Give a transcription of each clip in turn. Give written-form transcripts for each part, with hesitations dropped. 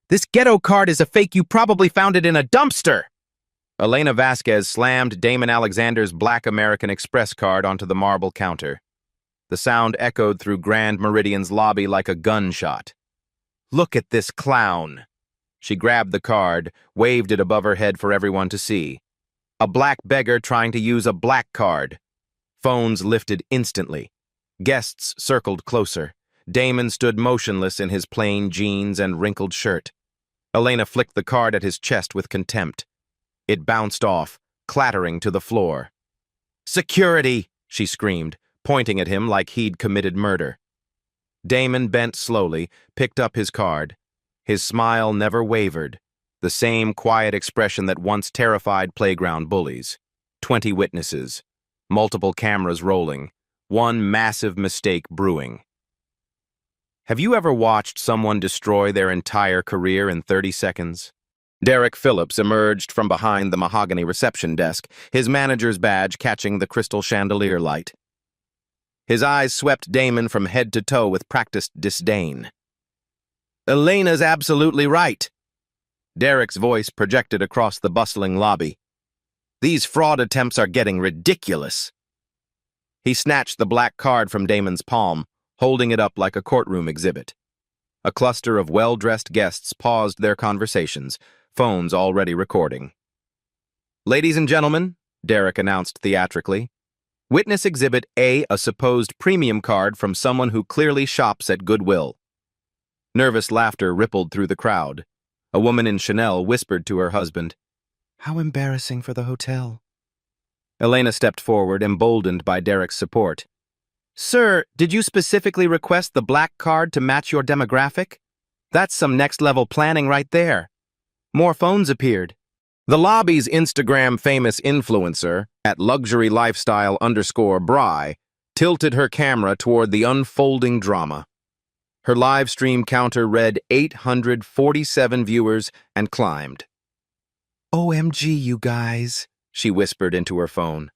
This ghetto card is a fake. You probably found it in a dumpster. Elena Vasquez slammed Damon Alexander's Black American Express card onto the marble counter. The sound echoed through Grand Meridian's lobby like a gunshot. Look at this clown. She grabbed the card, waved it above her head for everyone to see. A black beggar trying to use a black card. Phones lifted instantly. Guests circled closer. Damon stood motionless in his plain jeans and wrinkled shirt. Elena flicked the card at his chest with contempt. It bounced off, clattering to the floor. "Security!" she screamed, pointing at him like he'd committed murder. Damon bent slowly, picked up his card. His smile never wavered, the same quiet expression that once terrified playground bullies. 20 witnesses, multiple cameras rolling, one massive mistake brewing. Have you ever watched someone destroy their entire career in 30 seconds? Derek Phillips emerged from behind the mahogany reception desk, his manager's badge catching the crystal chandelier light. His eyes swept Damon from head to toe with practiced disdain. "Elena's absolutely right." Derek's voice projected across the bustling lobby. "These fraud attempts are getting ridiculous." He snatched the black card from Damon's palm, holding it up like a courtroom exhibit. A cluster of well-dressed guests paused their conversations, phones already recording. "Ladies and gentlemen," Derek announced theatrically, "Witness Exhibit A, a supposed premium card from someone who clearly shops at Goodwill." Nervous laughter rippled through the crowd. A woman in Chanel whispered to her husband, "How embarrassing for the hotel." Elena stepped forward, emboldened by Derek's support. "Sir, did you specifically request the black card to match your demographic? That's some next-level planning right there." More phones appeared. The lobby's Instagram-famous influencer, at luxurylifestyle_Bry, tilted her camera toward the unfolding drama. Her live stream counter read 847 viewers and climbed. "OMG, you guys," she whispered into her phone.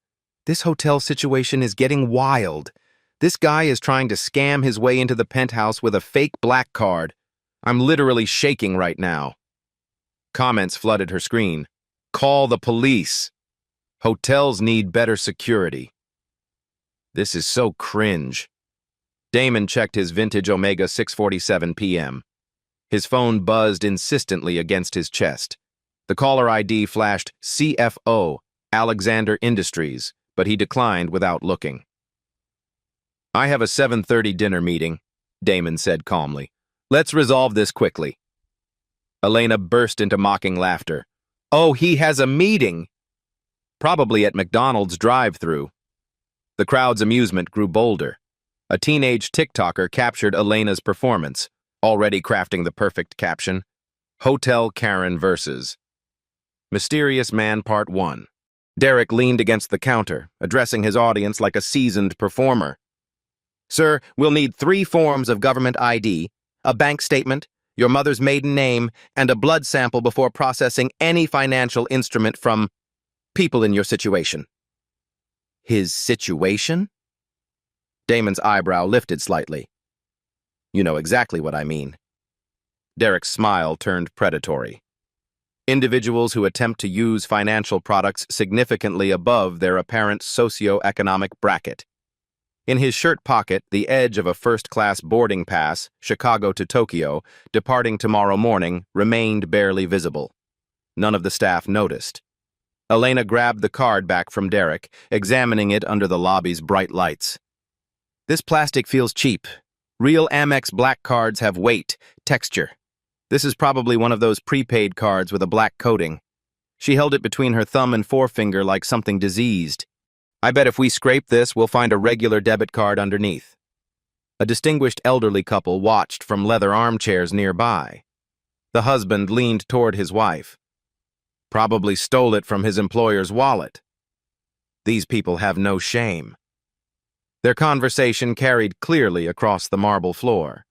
"This hotel situation is getting wild. This guy is trying to scam his way into the penthouse with a fake black card. I'm literally shaking right now." Comments flooded her screen. "Call the police. Hotels need better security." This is so cringe. Damon checked his vintage Omega 647 PM. His phone buzzed insistently against his chest. The caller ID flashed CFO, Alexander Industries, but he declined without looking. "I have a 7:30 dinner meeting," Damon said calmly. "Let's resolve this quickly." Elena burst into mocking laughter. "Oh, he has a meeting!" Probably at McDonald's drive-thru. The crowd's amusement grew bolder. A teenage TikToker captured Elena's performance, already crafting the perfect caption, "Hotel Karen versus Mysterious Man Part 1. Derek leaned against the counter, addressing his audience like a seasoned performer. "Sir, we'll need 3 forms of government ID, a bank statement, your mother's maiden name, and a blood sample before processing any financial instrument from people in your situation." His situation? Damon's eyebrow lifted slightly. "You know exactly what I mean." Derek's smile turned predatory. Individuals who attempt to use financial products significantly above their apparent socio-economic bracket. In his shirt pocket, the edge of a first-class boarding pass, Chicago to Tokyo, departing tomorrow morning, remained barely visible. None of the staff noticed. Elena grabbed the card back from Derek, examining it under the lobby's bright lights. "This plastic feels cheap. Real Amex black cards have weight, texture. This is probably one of those prepaid cards with a black coating." She held it between her thumb and forefinger like something diseased. "I bet if we scrape this, we'll find a regular debit card underneath." A distinguished elderly couple watched from leather armchairs nearby. The husband leaned toward his wife. "Probably stole it from his employer's wallet. These people have no shame." Their conversation carried clearly across the marble floor.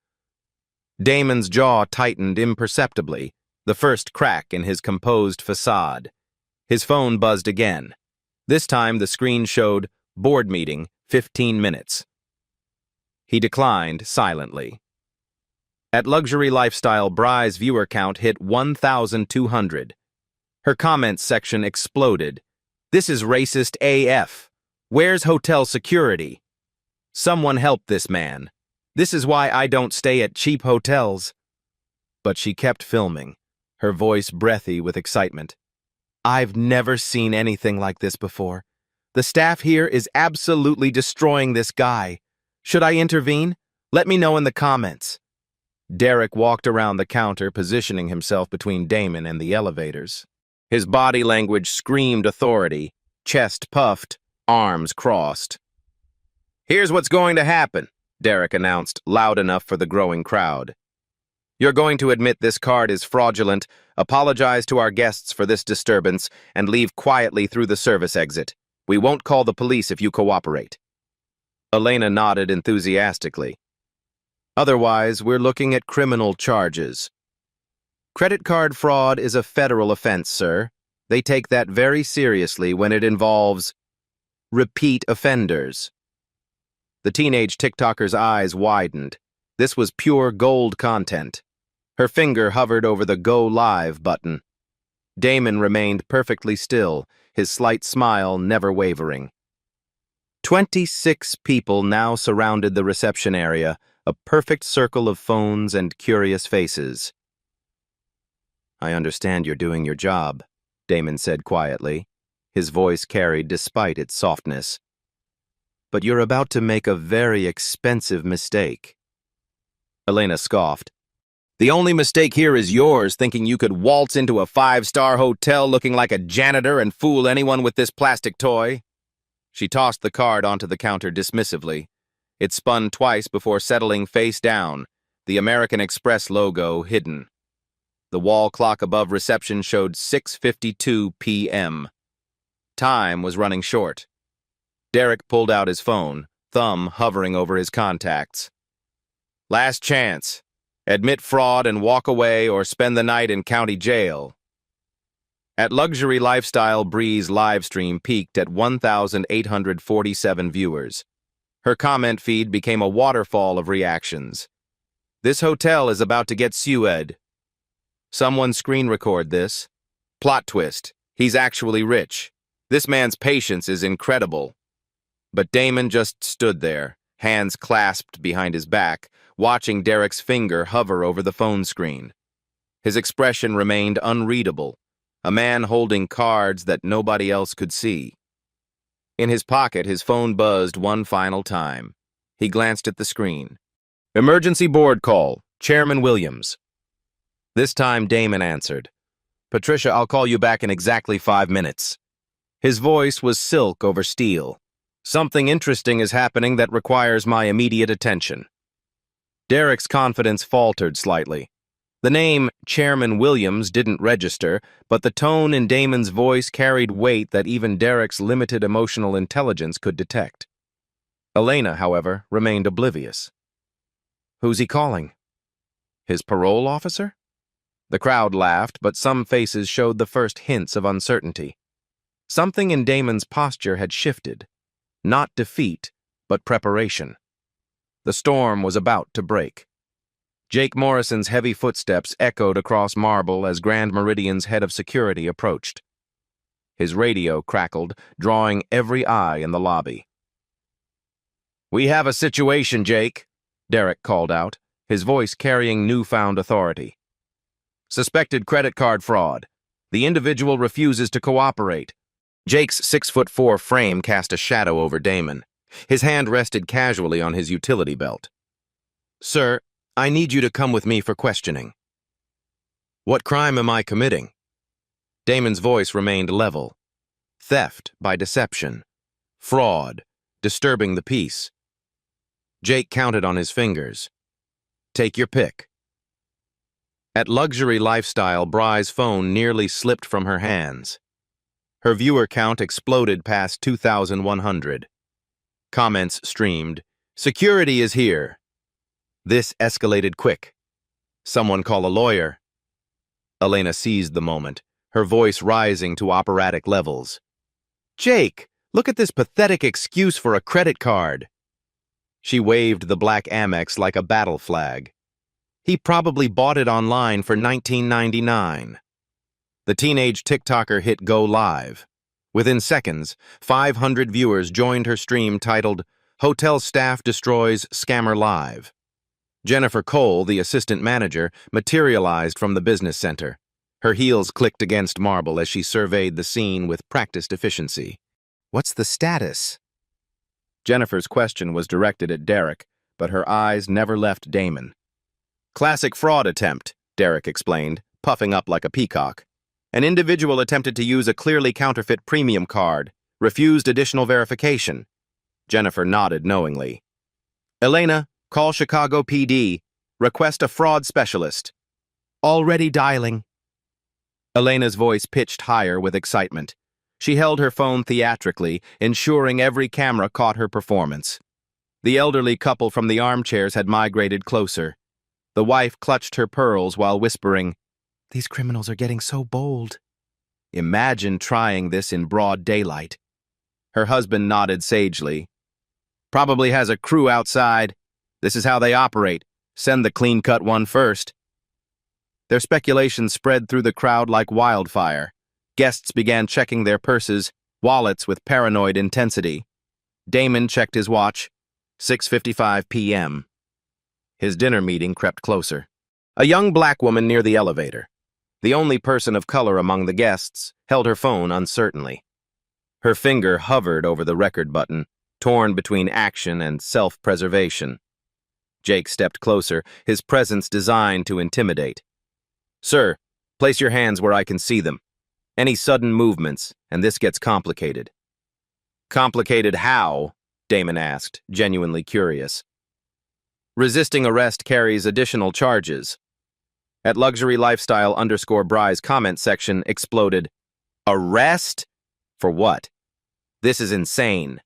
Damon's jaw tightened imperceptibly, the first crack in his composed facade. His phone buzzed again. This time the screen showed board meeting, 15 minutes. He declined silently. At Luxury Lifestyle, Bry's viewer count hit 1,200. Her comments section exploded. "This is racist AF. Where's hotel security? Someone help this man. This is why I don't stay at cheap hotels." But she kept filming, her voice breathy with excitement. "I've never seen anything like this before. The staff here is absolutely destroying this guy. Should I intervene? Let me know in the comments." Derek walked around the counter, positioning himself between Damon and the elevators. His body language screamed authority, chest puffed, arms crossed. "Here's what's going to happen," Derek announced, loud enough for the growing crowd. "You're going to admit this card is fraudulent, apologize to our guests for this disturbance, and leave quietly through the service exit. We won't call the police if you cooperate." Elena nodded enthusiastically. "Otherwise, we're looking at criminal charges." "Credit card fraud is a federal offense, sir. They take that very seriously when it involves repeat offenders." The teenage TikToker's eyes widened. This was pure gold content. Her finger hovered over the Go Live button. Damon remained perfectly still, his slight smile never wavering. 26 people now surrounded the reception area, a perfect circle of phones and curious faces. "I understand you're doing your job," Damon said quietly, his voice carried despite its softness. "But you're about to make a very expensive mistake." Elena scoffed. "The only mistake here is yours, thinking you could waltz into a 5-star hotel looking like a janitor and fool anyone with this plastic toy." She tossed the card onto the counter dismissively. It spun twice before settling face down, the American Express logo hidden. The wall clock above reception showed 6:52 p.m. Time was running short. Derek pulled out his phone, thumb hovering over his contacts. "Last chance. Admit fraud and walk away or spend the night in county jail." At Luxury Lifestyle, Bree's livestream peaked at 1,847 viewers. Her comment feed became a waterfall of reactions. "This hotel is about to get sued." "Someone screen record this." "Plot twist. He's actually rich. This man's patience is incredible." But Damon just stood there, hands clasped behind his back, watching Derek's finger hover over the phone screen. His expression remained unreadable, a man holding cards that nobody else could see. In his pocket, his phone buzzed one final time. He glanced at the screen. "Emergency board call. Chairman Williams." This time Damon answered. "Patricia, I'll call you back in exactly 5 minutes." His voice was silk over steel. "Something interesting is happening that requires my immediate attention." Derek's confidence faltered slightly. The name Chairman Williams didn't register, but the tone in Damon's voice carried weight that even Derek's limited emotional intelligence could detect. Elena, however, remained oblivious. "Who's he calling? His parole officer?" The crowd laughed, but some faces showed the first hints of uncertainty. Something in Damon's posture had shifted. Not defeat, but preparation. The storm was about to break. Jake Morrison's heavy footsteps echoed across marble as Grand Meridian's head of security approached. His radio crackled, drawing every eye in the lobby. "We have a situation, Jake," Derek called out, his voice carrying newfound authority. "Suspected credit card fraud. The individual refuses to cooperate." Jake's 6'4" frame cast a shadow over Damon. His hand rested casually on his utility belt. "Sir, I need you to come with me for questioning." "What crime am I committing?" Damon's voice remained level. Theft by deception. Fraud. Disturbing the peace. Jake counted on his fingers. "Take your pick." At Luxury Lifestyle, Bry's phone nearly slipped from her hands. Her viewer count exploded past 2,100. Comments streamed. "Security is here." This escalated quick. "Someone call a lawyer." Elena seized the moment, her voice rising to operatic levels. "Jake, look at this pathetic excuse for a credit card." She waved the black Amex like a battle flag. He probably bought it online for $19.99. The teenage TikToker hit go live. Within seconds, 500 viewers joined her stream titled, "Hotel Staff Destroys Scammer Live." Jennifer Cole, the assistant manager, materialized from the business center. Her heels clicked against marble as she surveyed the scene with practiced efficiency. "What's the status?" Jennifer's question was directed at Derek, but her eyes never left Damon. "Classic fraud attempt," Derek explained, puffing up like a peacock. "An individual attempted to use a clearly counterfeit premium card, refused additional verification." Jennifer nodded knowingly. "Elena, call Chicago PD. Request a fraud specialist." "Already dialing." Elena's voice pitched higher with excitement. She held her phone theatrically, ensuring every camera caught her performance. The elderly couple from the armchairs had migrated closer. The wife clutched her pearls while whispering, "These criminals are getting so bold." Imagine trying this in broad daylight. Her husband nodded sagely. "Probably has a crew outside. This is how they operate. Send the clean-cut one first." Their speculations spread through the crowd like wildfire. Guests began checking their purses, wallets with paranoid intensity. Damon checked his watch. 6:55 p.m. His dinner meeting crept closer. A young black woman near the elevator, the only person of color among the guests, held her phone uncertainly. Her finger hovered over the record button, torn between action and self-preservation. Jake stepped closer, his presence designed to intimidate. "Sir, place your hands where I can see them. Any sudden movements, and this gets complicated." "Complicated how?" Damon asked, genuinely curious. "Resisting arrest carries additional charges." At Luxury Lifestyle _Bry's comment section exploded. "Arrest? For what? This is insane.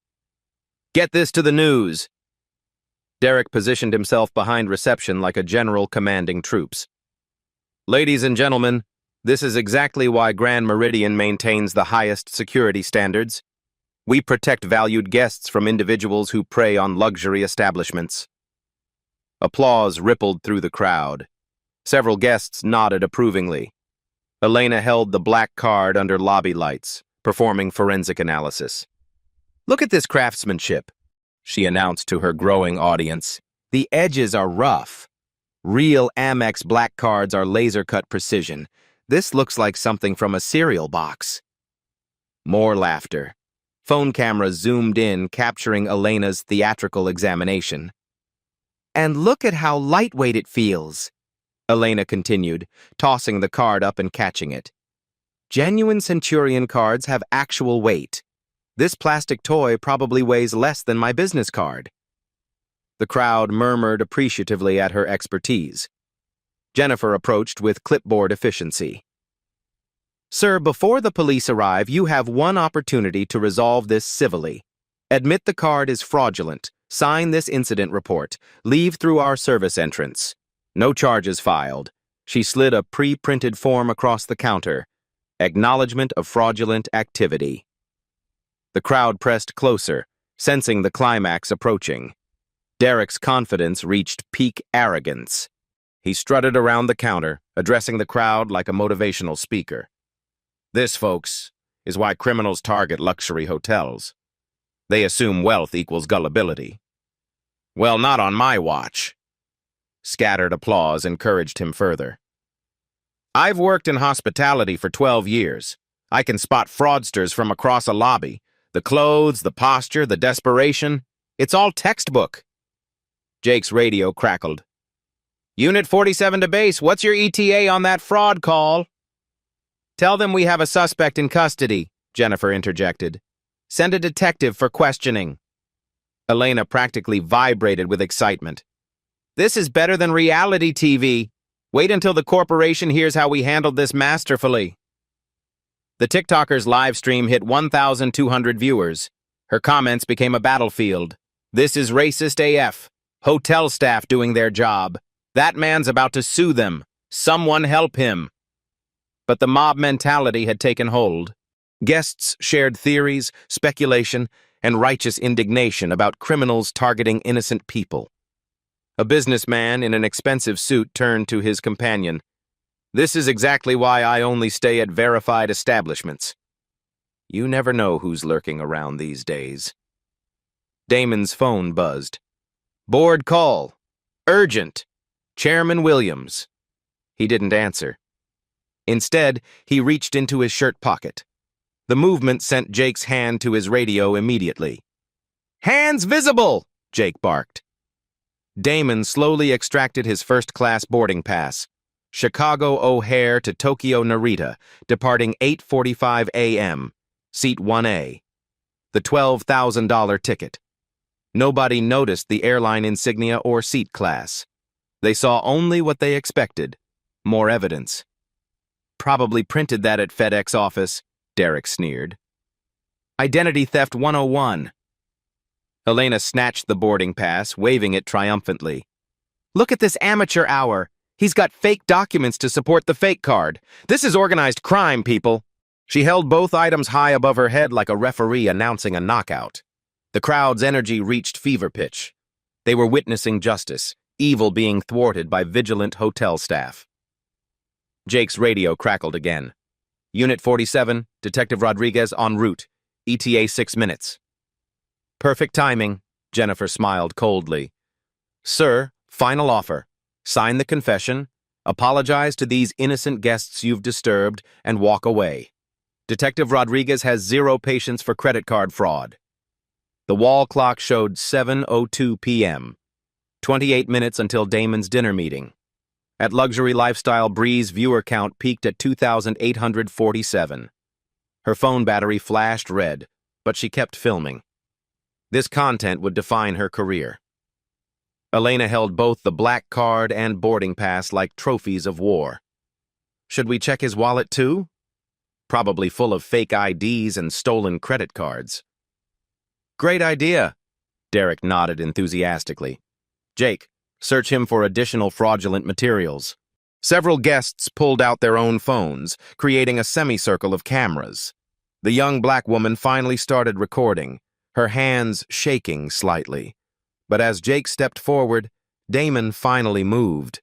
Get this to the news." Derek positioned himself behind reception like a general commanding troops. "Ladies and gentlemen, this is exactly why Grand Meridian maintains the highest security standards. We protect valued guests from individuals who prey on luxury establishments." Applause rippled through the crowd. Several guests nodded approvingly. Elena held the black card under lobby lights, performing forensic analysis. "Look at this craftsmanship," she announced to her growing audience. "The edges are rough. Real Amex black cards are laser-cut precision. This looks like something from a cereal box." More laughter. Phone cameras zoomed in, capturing Elena's theatrical examination. "And look at how lightweight it feels," Elena continued, tossing the card up and catching it. "Genuine Centurion cards have actual weight. This plastic toy probably weighs less than my business card." The crowd murmured appreciatively at her expertise. Jennifer approached with clipboard efficiency. "Sir, before the police arrive, you have one opportunity to resolve this civilly. Admit the card is fraudulent. Sign this incident report. Leave through our service entrance. No charges filed." She slid a pre-printed form across the counter. Acknowledgement of fraudulent activity. The crowd pressed closer, sensing the climax approaching. Derek's confidence reached peak arrogance. He strutted around the counter, addressing the crowd like a motivational speaker. "This, folks, is why criminals target luxury hotels. They assume wealth equals gullibility. Well, not on my watch." Scattered applause encouraged him further. "I've worked in hospitality for 12 years. I can spot fraudsters from across a lobby. The clothes, the posture, the desperation. It's all textbook." Jake's radio crackled. "Unit 47 to base, what's your ETA on that fraud call?" "Tell them we have a suspect in custody," Jennifer interjected. "Send a detective for questioning." Elena practically vibrated with excitement. "This is better than reality TV. Wait until the corporation hears how we handled this masterfully." The TikToker's live stream hit 1,200 viewers. Her comments became a battlefield. "This is racist AF. Hotel staff doing their job. That man's about to sue them. Someone help him." But the mob mentality had taken hold. Guests shared theories, speculation, and righteous indignation about criminals targeting innocent people. A businessman in an expensive suit turned to his companion. "This is exactly why I only stay at verified establishments. You never know who's lurking around these days." Damon's phone buzzed. "Board call. Urgent. Chairman Williams." He didn't answer. Instead, he reached into his shirt pocket. The movement sent Jake's hand to his radio immediately. "Hands visible!" Jake barked. Damon slowly extracted his first-class boarding pass. Chicago O'Hare to Tokyo Narita, departing 8:45 a.m., seat 1A. The $12,000 ticket. Nobody noticed the airline insignia or seat class. They saw only what they expected, more evidence. "Probably printed that at FedEx office," Derek sneered. "Identity theft 101. Elena snatched the boarding pass, waving it triumphantly. "Look at this amateur hour. He's got fake documents to support the fake card. This is organized crime, people." She held both items high above her head like a referee announcing a knockout. The crowd's energy reached fever pitch. They were witnessing justice, evil being thwarted by vigilant hotel staff. Jake's radio crackled again. "Unit 47, Detective Rodriguez en route. ETA 6 minutes. "Perfect timing," Jennifer smiled coldly. "Sir, final offer. Sign the confession, apologize to these innocent guests you've disturbed, and walk away. Detective Rodriguez has zero patience for credit card fraud." The wall clock showed 7:02 p.m., 28 minutes until Damon's dinner meeting. At Luxury Lifestyle, Bree's viewer count peaked at 2,847. Her phone battery flashed red, but she kept filming. This content would define her career. Elena held both the black card and boarding pass like trophies of war. Should we check his wallet too? Probably full of fake IDs and stolen credit cards. "Great idea," Derek nodded enthusiastically. "Jake, search him for additional fraudulent materials." Several guests pulled out their own phones, creating a semicircle of cameras. The young black woman finally started recording, her hands shaking slightly. But as Jake stepped forward, Damon finally moved.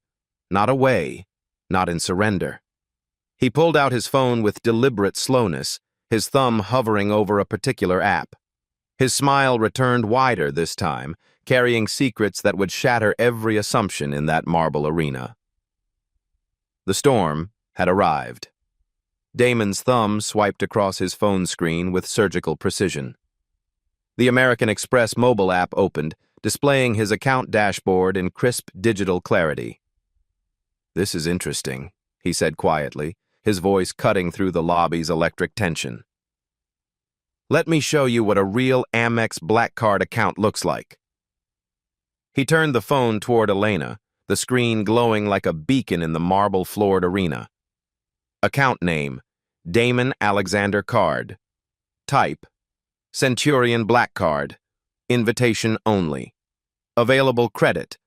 Not away, not in surrender. He pulled out his phone with deliberate slowness, his thumb hovering over a particular app. His smile returned wider this time, carrying secrets that would shatter every assumption in that marble arena. The storm had arrived. Damon's thumb swiped across his phone screen with surgical precision. The American Express mobile app opened, displaying his account dashboard in crisp digital clarity. "This is interesting," he said quietly, his voice cutting through the lobby's electric tension. "Let me show you what a real Amex Black Card account looks like." He turned the phone toward Elena, the screen glowing like a beacon in the marble-floored arena. Account name, Damon Alexander Card. Type, Centurion Black Card. Invitation only. Available credit,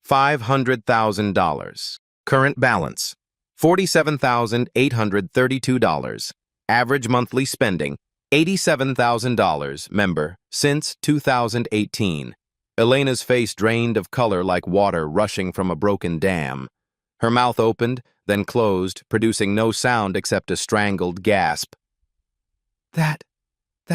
$500,000. Current balance, $47,832. Average monthly spending, $87,000. Member, since 2018. Elena's face drained of color like water rushing from a broken dam. Her mouth opened, then closed, producing no sound except a strangled gasp. That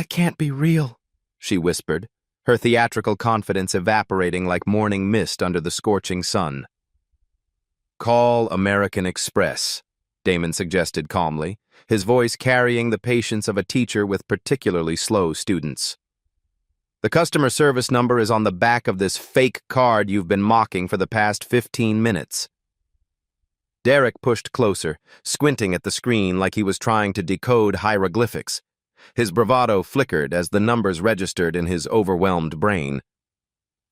can't be real," she whispered, her theatrical confidence evaporating like morning mist under the scorching sun. "Call American Express," Damon suggested calmly, his voice carrying the patience of a teacher with particularly slow students. "The customer service number is on the back of this fake card you've been mocking for the past 15 minutes. Derek pushed closer, squinting at the screen like he was trying to decode hieroglyphics. His bravado flickered as the numbers registered in his overwhelmed brain.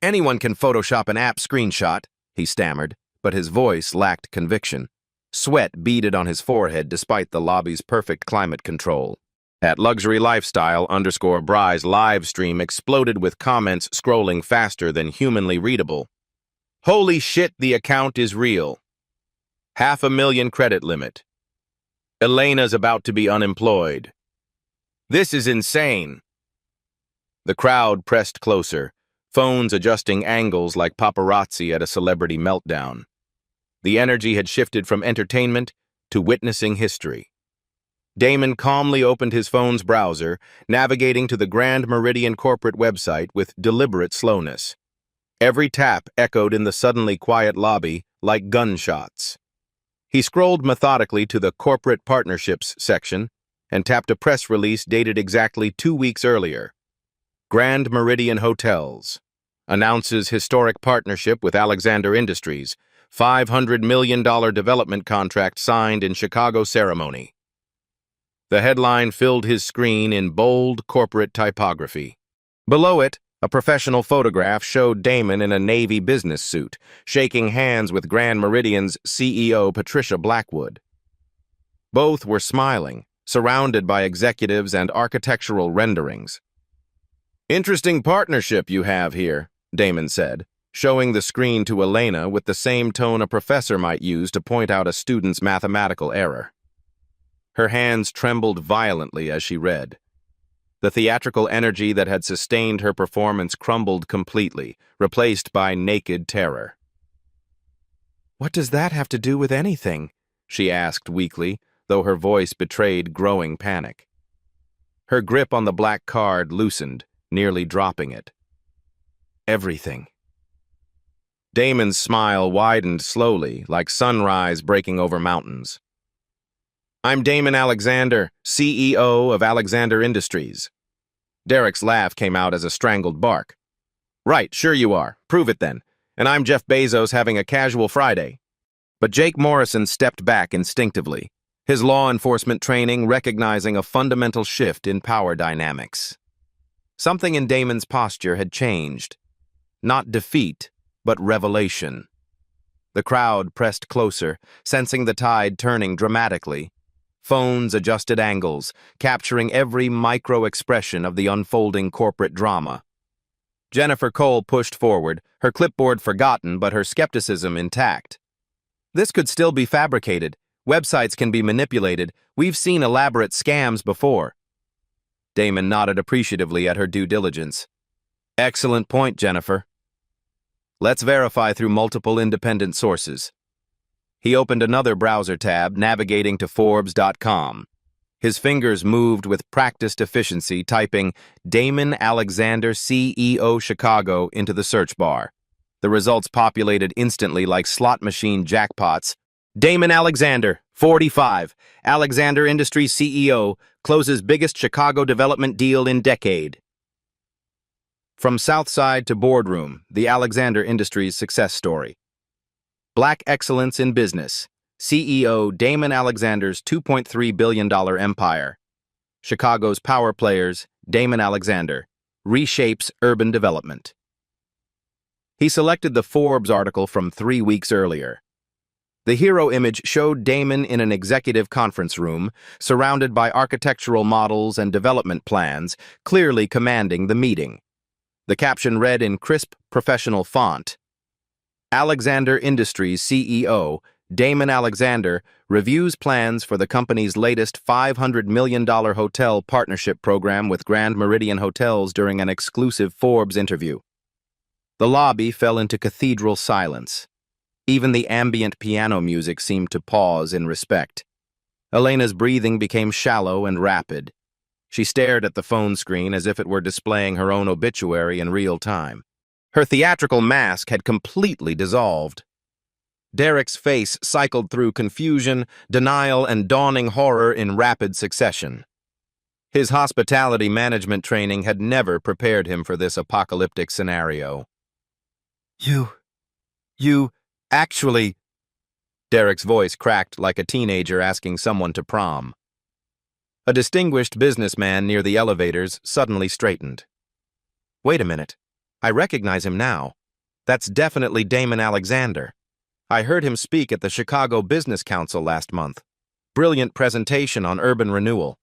"Anyone can Photoshop an app screenshot," he stammered, but his voice lacked conviction. Sweat beaded on his forehead despite the lobby's perfect climate control. At Luxury Lifestyle _Bry's live stream exploded with comments scrolling faster than humanly readable. "Holy shit, the account is real. $500,000 credit limit. Elena's about to be unemployed. This is insane." The crowd pressed closer, phones adjusting angles like paparazzi at a celebrity meltdown. The energy had shifted from entertainment to witnessing history. Damon calmly opened his phone's browser, navigating to the Grand Meridian corporate website with deliberate slowness. Every tap echoed in the suddenly quiet lobby like gunshots. He scrolled methodically to the Corporate Partnerships section and tapped a press release dated exactly 2 weeks earlier. Grand Meridian Hotels announces historic partnership with Alexander Industries, $500 million development contract signed in Chicago ceremony. The headline filled his screen in bold corporate typography. Below it, a professional photograph showed Damon in a Navy business suit, shaking hands with Grand Meridian's CEO Patricia Blackwood. Both were smiling, surrounded by executives and architectural renderings. "Interesting partnership you have here," Damon said, showing the screen to Elena with the same tone a professor might use to point out a student's mathematical error. Her hands trembled violently as she read. The theatrical energy that had sustained her performance crumbled completely, replaced by naked terror. "What does that have to do with anything?" she asked weakly, though her voice betrayed growing panic. Her grip on the black card loosened, nearly dropping it. "Everything." Damon's smile widened slowly, like sunrise breaking over mountains. "I'm Damon Alexander, CEO of Alexander Industries." Derek's laugh came out as a strangled bark. "Right, sure you are. Prove it then. And I'm Jeff Bezos having a casual Friday." But Jake Morrison stepped back instinctively, his law enforcement training recognizing a fundamental shift in power dynamics. Something in Damon's posture had changed. Not defeat, but revelation. The crowd pressed closer, sensing the tide turning dramatically. Phones adjusted angles, capturing every micro-expression of the unfolding corporate drama. Jennifer Cole pushed forward, her clipboard forgotten but her skepticism intact. "This could still be fabricated. Websites can be manipulated. We've seen elaborate scams before." Damon nodded appreciatively at her due diligence. "Excellent point, Jennifer. Let's verify through multiple independent sources." He opened another browser tab, navigating to Forbes.com. His fingers moved with practiced efficiency, typing Damon Alexander, CEO Chicago into the search bar. The results populated instantly like slot machine jackpots. Damon Alexander, 45, Alexander Industries CEO, closes biggest Chicago development deal in decade. From Southside to Boardroom, the Alexander Industries success story. Black excellence in business. CEO Damon Alexander's $2.3 billion empire. Chicago's power players, Damon Alexander, reshapes urban development. He selected the Forbes article from 3 weeks earlier. The hero image showed Damon in an executive conference room, surrounded by architectural models and development plans, clearly commanding the meeting. The caption read in crisp, professional font, Alexander Industries CEO, Damon Alexander, reviews plans for the company's latest $500 million hotel partnership program with Grand Meridian Hotels during an exclusive Forbes interview. The lobby fell into cathedral silence. Even the ambient piano music seemed to pause in respect. Elena's breathing became shallow and rapid. She stared at the phone screen as if it were displaying her own obituary in real time. Her theatrical mask had completely dissolved. Derek's face cycled through confusion, denial, and dawning horror in rapid succession. His hospitality management training had never prepared him for this apocalyptic scenario. You actually... Derek's voice cracked like a teenager asking someone to prom. A distinguished businessman near the elevators suddenly straightened. "Wait a minute. I recognize him now. That's definitely Damon Alexander. I heard him speak at the Chicago Business Council last month. Brilliant presentation on urban renewal."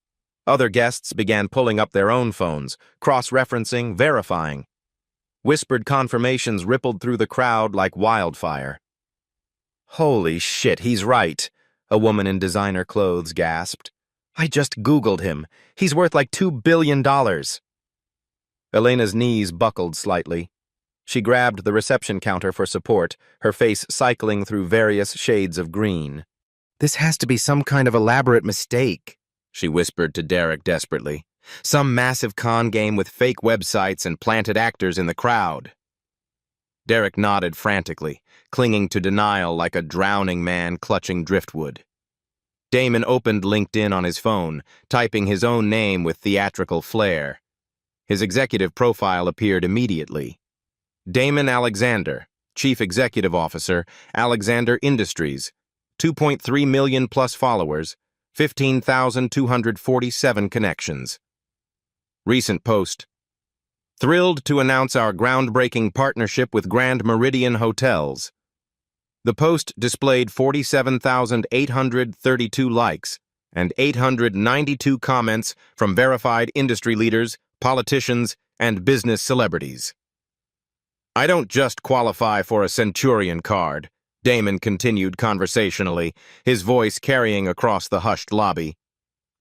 Other guests began pulling up their own phones, cross-referencing, verifying. Whispered confirmations rippled through the crowd like wildfire. "Holy shit, he's right," a woman in designer clothes gasped. "I just Googled him. He's worth like $2 billion. Elena's knees buckled slightly. She grabbed the reception counter for support, her face cycling through various shades of green. "This has to be some kind of elaborate mistake," she whispered to Derek desperately. "Some massive con game with fake websites and planted actors in the crowd." Derek nodded frantically, clinging to denial like a drowning man clutching driftwood. Damon opened LinkedIn on his phone, typing his own name with theatrical flair. His executive profile appeared immediately. Damon Alexander, Chief Executive Officer, Alexander Industries, 2.3 million plus followers, 15,247 connections. Recent post. Thrilled to announce our groundbreaking partnership with Grand Meridian Hotels. The post displayed 47,832 likes and 892 comments from verified industry leaders, politicians, and business celebrities. "I don't just qualify for a Centurion card," Damon continued conversationally, his voice carrying across the hushed lobby.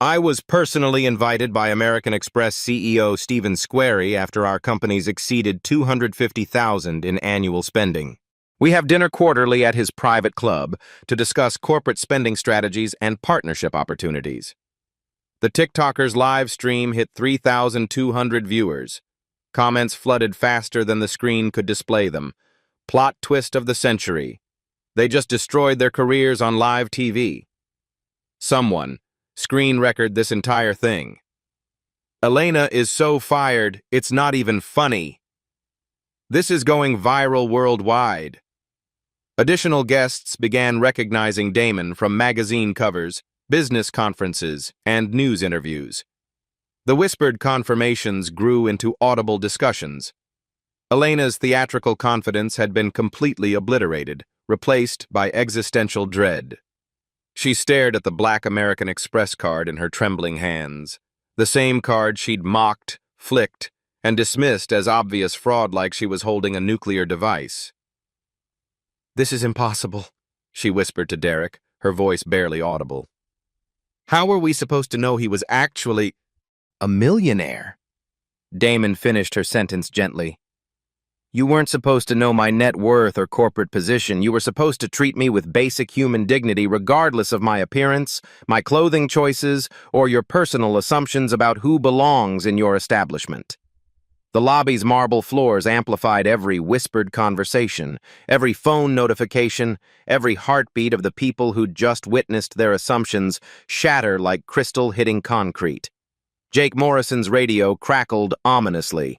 "I was personally invited by American Express CEO Stephen Squeri after our companies exceeded $250,000 in annual spending. We have dinner quarterly at his private club to discuss corporate spending strategies and partnership opportunities." The TikToker's live stream hit 3,200 viewers. Comments flooded faster than the screen could display them. Plot twist of the century. They just destroyed their careers on live TV. Someone screen record this entire thing. "Elena is so fired, it's not even funny. This is going viral worldwide." Additional guests began recognizing Damon from magazine covers, business conferences, and news interviews. The whispered confirmations grew into audible discussions. Elena's theatrical confidence had been completely obliterated, replaced by existential dread. She stared at the black American Express card in her trembling hands, the same card she'd mocked, flicked, and dismissed as obvious fraud like she was holding a nuclear device. "This is impossible," she whispered to Derek, her voice barely audible. "How were we supposed to know he was actually a millionaire?" Damon finished her sentence gently. "You weren't supposed to know my net worth or corporate position. You were supposed to treat me with basic human dignity regardless of my appearance, my clothing choices, or your personal assumptions about who belongs in your establishment." The lobby's marble floors amplified every whispered conversation, every phone notification, every heartbeat of the people who'd just witnessed their assumptions shatter like crystal hitting concrete. Jake Morrison's radio crackled ominously.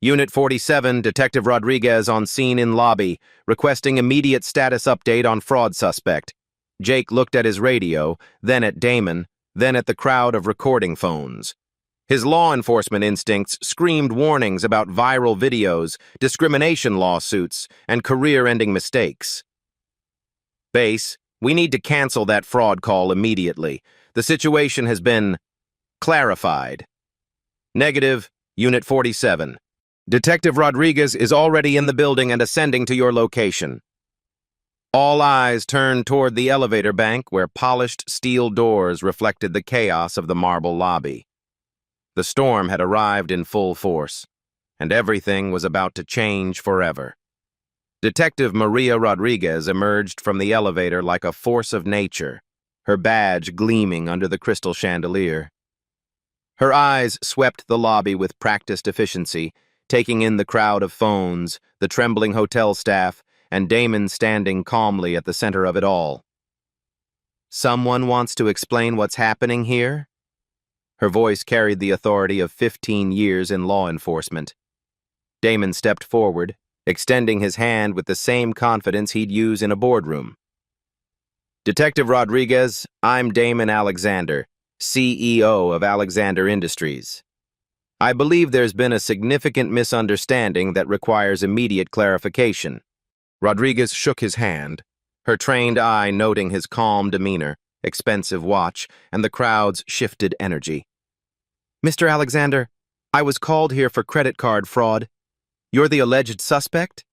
"Unit 47, Detective Rodriguez on scene in lobby, requesting immediate status update on fraud suspect." Jake looked at his radio, then at Damon, then at the crowd of recording phones. His law enforcement instincts screamed warnings about viral videos, discrimination lawsuits, and career-ending mistakes. "Base, we need to cancel that fraud call immediately. The situation has been clarified." "Negative, Unit 47. Detective Rodriguez is already in the building and ascending to your location." All eyes turned toward the elevator bank where polished steel doors reflected the chaos of the marble lobby. The storm had arrived in full force, and everything was about to change forever. Detective Maria Rodriguez emerged from the elevator like a force of nature, her badge gleaming under the crystal chandelier. Her eyes swept the lobby with practiced efficiency, taking in the crowd of phones, the trembling hotel staff, and Damon standing calmly at the center of it all. "Someone wants to explain what's happening here?" Her voice carried the authority of 15 years in law enforcement. Damon stepped forward, extending his hand with the same confidence he'd use in a boardroom. "Detective Rodriguez, I'm Damon Alexander, CEO of Alexander Industries. I believe there's been a significant misunderstanding that requires immediate clarification." Rodriguez shook his hand, her trained eye noting his calm demeanor, expensive watch, and the crowd's shifted energy. "Mr. Alexander, I was called here for credit card fraud. You're the alleged suspect?"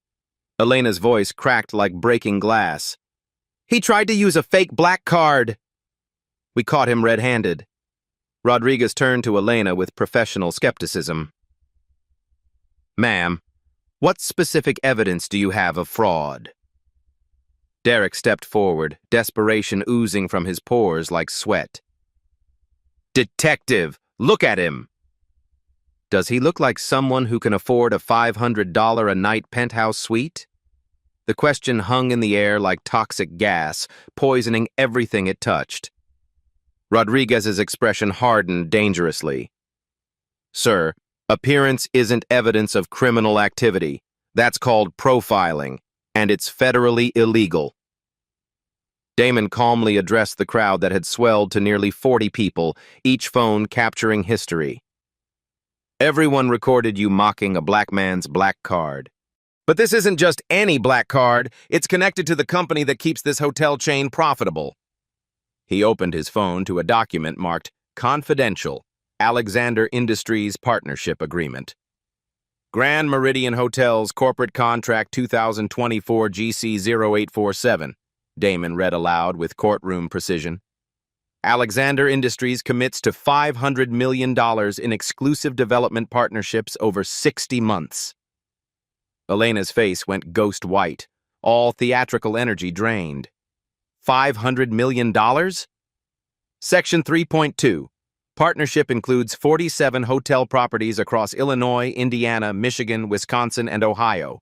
Elena's voice cracked like breaking glass. "He tried to use a fake black card. We caught him red-handed." Rodriguez turned to Elena with professional skepticism. "Ma'am, What specific evidence do you have of fraud? Derek stepped forward, desperation oozing from his pores like sweat. Detective, look at him! Does he look like someone who can afford a $500 a night penthouse suite? The question hung in the air like toxic gas, poisoning everything it touched. Rodriguez's expression hardened dangerously. Sir, appearance isn't evidence of criminal activity. That's called profiling, and it's federally illegal. Damon calmly addressed the crowd that had swelled to nearly 40 people, each phone capturing history. Everyone recorded you mocking a black man's black card. But this isn't just any black card, it's connected to the company that keeps this hotel chain profitable. He opened his phone to a document marked Confidential, Alexander Industries Partnership Agreement. Grand Meridian Hotels Corporate Contract 2024 GC0847, Damon read aloud with courtroom precision. Alexander Industries commits to $500 million in exclusive development partnerships over 60 months. Elena's face went ghost white, all theatrical energy drained. $500 million? Section 3.2. Partnership includes 47 hotel properties across Illinois, Indiana, Michigan, Wisconsin, and Ohio.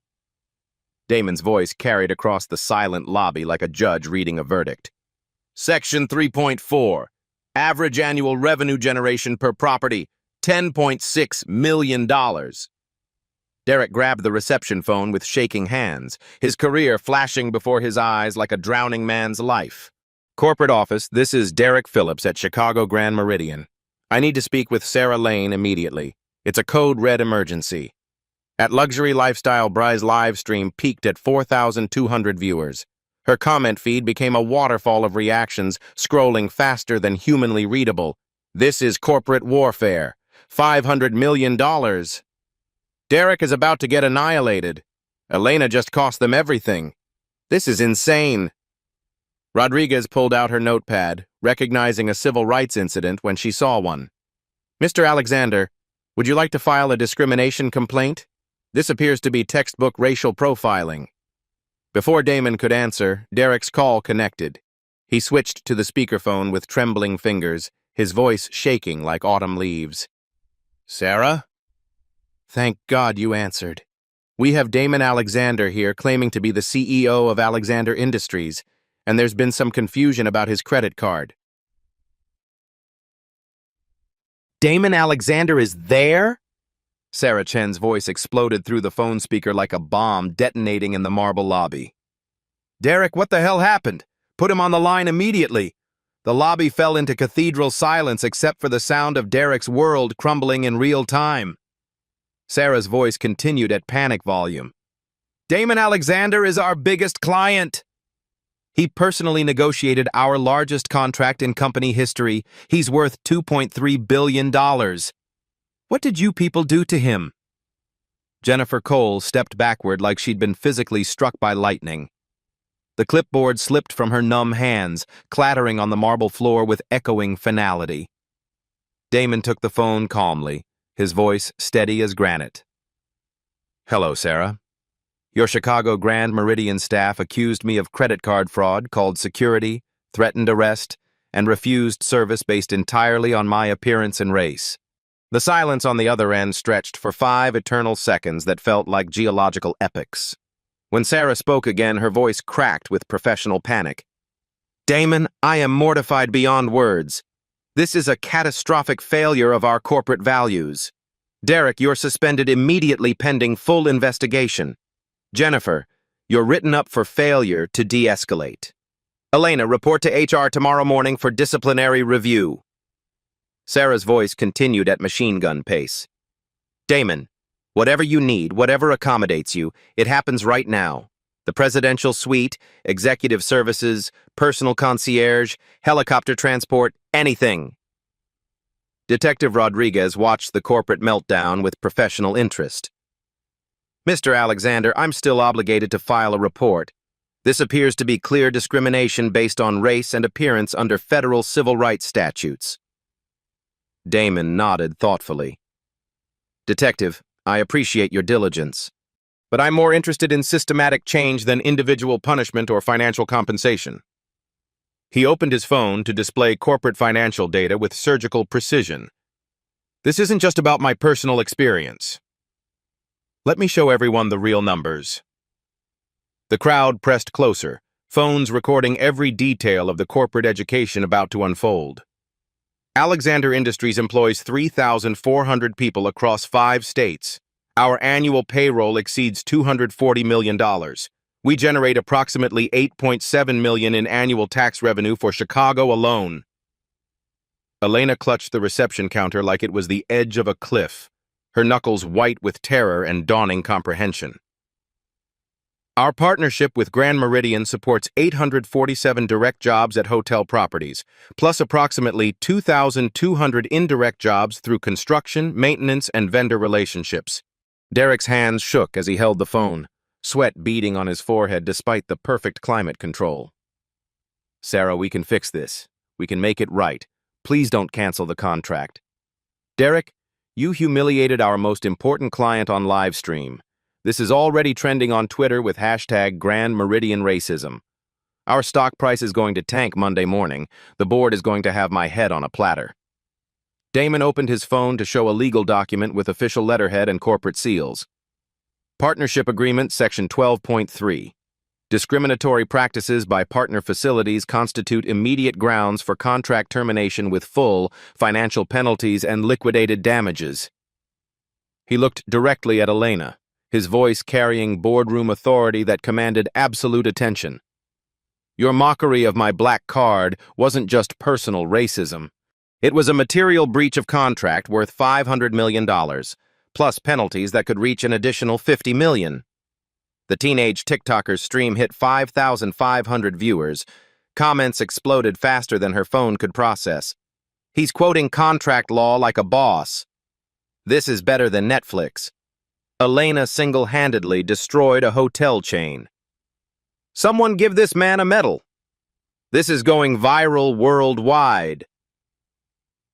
Damon's voice carried across the silent lobby like a judge reading a verdict. Section 3.4. Average annual revenue generation per property, $10.6 million. Derek grabbed the reception phone with shaking hands, his career flashing before his eyes like a drowning man's life. Corporate office, this is Derek Phillips at Chicago Grand Meridian. I need to speak with Sarah Lane immediately. It's a code red emergency. At Luxury Lifestyle, Bry's live stream peaked at 4,200 viewers. Her comment feed became a waterfall of reactions, scrolling faster than humanly readable. This is corporate warfare. $500 million. Derek is about to get annihilated. Elena just cost them everything. This is insane. Rodriguez pulled out her notepad, recognizing a civil rights incident when she saw one. Mr. Alexander, would you like to file a discrimination complaint? This appears to be textbook racial profiling. Before Damon could answer, Derek's call connected. He switched to the speakerphone with trembling fingers, his voice shaking like autumn leaves. Sarah? Thank God you answered. We have Damon Alexander here claiming to be the CEO of Alexander Industries, and there's been some confusion about his credit card. Damon Alexander is there? Sarah Chen's voice exploded through the phone speaker like a bomb detonating in the marble lobby. Derek, what the hell happened? Put him on the line immediately. The lobby fell into cathedral silence except for the sound of Derek's world crumbling in real time. Sarah's voice continued at panic volume. Damon Alexander is our biggest client. He personally negotiated our largest contract in company history. He's worth $2.3 billion. What did you people do to him? Jennifer Cole stepped backward like she'd been physically struck by lightning. The clipboard slipped from her numb hands, clattering on the marble floor with echoing finality. Damon took the phone calmly, his voice steady as granite. Hello, Sarah. Your Chicago Grand Meridian staff accused me of credit card fraud, called security, threatened arrest, and refused service based entirely on my appearance and race. The silence on the other end stretched for 5 eternal seconds that felt like geological epochs. When Sarah spoke again, her voice cracked with professional panic. Damon, I am mortified beyond words. This is a catastrophic failure of our corporate values. Derek, you're suspended immediately pending full investigation. Jennifer, you're written up for failure to de-escalate. Elena, report to HR tomorrow morning for disciplinary review. Sarah's voice continued at machine gun pace. Damon, whatever you need, whatever accommodates you, it happens right now. The presidential suite, executive services, personal concierge, helicopter transport, anything. Detective Rodriguez watched the corporate meltdown with professional interest. Mr. Alexander, I'm still obligated to file a report. This appears to be clear discrimination based on race and appearance under federal civil rights statutes. Damon nodded thoughtfully. Detective, I appreciate your diligence. but I'm more interested in systematic change than individual punishment or financial compensation. He opened his phone to display corporate financial data with surgical precision. This isn't just about my personal experience. Let me show everyone the real numbers. The crowd pressed closer, phones recording every detail of the corporate education about to unfold. Alexander Industries employs 3,400 people across 5 states. Our annual payroll exceeds $240 million. We generate approximately $8.7 million in annual tax revenue for Chicago alone. Elena clutched the reception counter like it was the edge of a cliff, her knuckles white with terror and dawning comprehension. Our partnership with Grand Meridian supports 847 direct jobs at hotel properties, plus approximately 2,200 indirect jobs through construction, maintenance, and vendor relationships. Derek's hands shook as he held the phone, sweat beading on his forehead despite the perfect climate control. Sarah, we can fix this. We can make it right. Please don't cancel the contract. Derek, you humiliated our most important client on live stream. This is already trending on Twitter with hashtag Grand Meridian Racism. Our stock price is going to tank Monday morning. The board is going to have my head on a platter. Damon opened his phone to show a legal document with official letterhead and corporate seals. Partnership Agreement, Section 12.3. Discriminatory practices by partner facilities constitute immediate grounds for contract termination with full financial penalties and liquidated damages. He looked directly at Elena, his voice carrying boardroom authority that commanded absolute attention. Your mockery of my black card wasn't just personal racism. It was a material breach of contract worth $500 million, plus penalties that could reach an additional $50 million. The teenage TikToker's stream hit 5,500 viewers. Comments exploded faster than her phone could process. He's quoting contract law like a boss. This is better than Netflix. Elena single-handedly destroyed a hotel chain. Someone give this man a medal. This is going viral worldwide.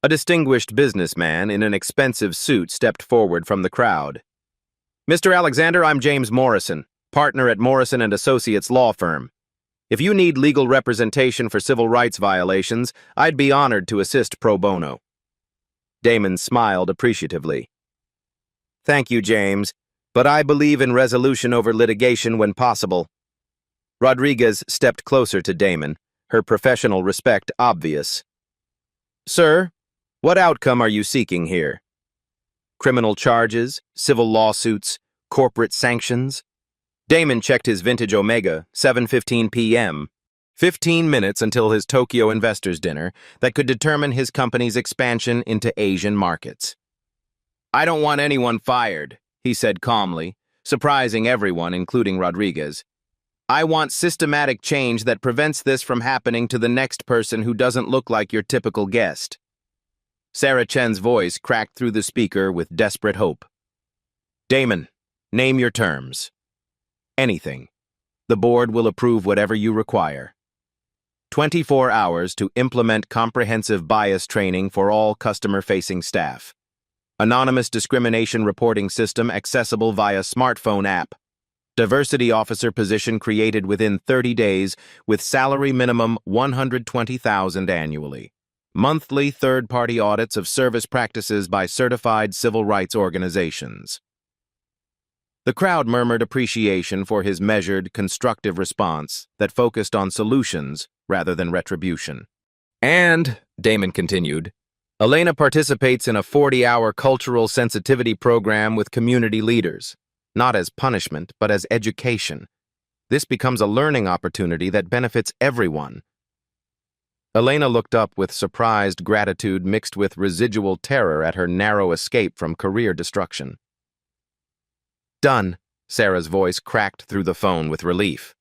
A distinguished businessman in an expensive suit stepped forward from the crowd. Mr. Alexander, I'm James Morrison, partner at Morrison & Associates law firm. If you need legal representation for civil rights violations, I'd be honored to assist pro bono. Damon smiled appreciatively. Thank you, James, but I believe in resolution over litigation when possible. Rodriguez stepped closer to Damon, her professional respect obvious. Sir, what outcome are you seeking here? Criminal charges, civil lawsuits, corporate sanctions? Damon checked his vintage Omega, 7:15 p.m. 15 minutes until his Tokyo investors' dinner that could determine his company's expansion into Asian markets. I don't want anyone fired, he said calmly, surprising everyone, including Rodriguez. I want systematic change that prevents this from happening to the next person who doesn't look like your typical guest. Sarah Chen's voice cracked through the speaker with desperate hope. Damon, name your terms. Anything. The board will approve whatever you require. 24 hours to implement comprehensive bias training for all customer-facing staff. Anonymous discrimination reporting system accessible via smartphone app. Diversity officer position created within 30 days with salary minimum $120,000 annually. Monthly third-party audits of service practices by certified civil rights organizations. The crowd murmured appreciation for his measured, constructive response that focused on solutions rather than retribution. And, Damon continued, Elena participates in a 40-hour cultural sensitivity program with community leaders, not as punishment, but as education. This becomes a learning opportunity that benefits everyone. Elena looked up with surprised gratitude mixed with residual terror at her narrow escape from career destruction. Done, Sarah's voice cracked through the phone with relief.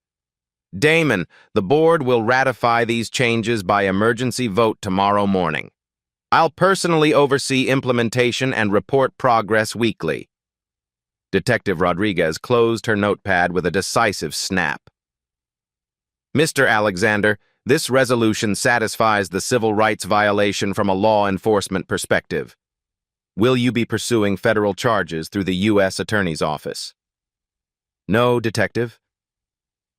Damon, the board will ratify these changes by emergency vote tomorrow morning. I'll personally oversee implementation and report progress weekly. Detective Rodriguez closed her notepad with a decisive snap. Mr. Alexander, this resolution satisfies the civil rights violation from a law enforcement perspective. Will you be pursuing federal charges through the U.S. Attorney's Office? No, detective.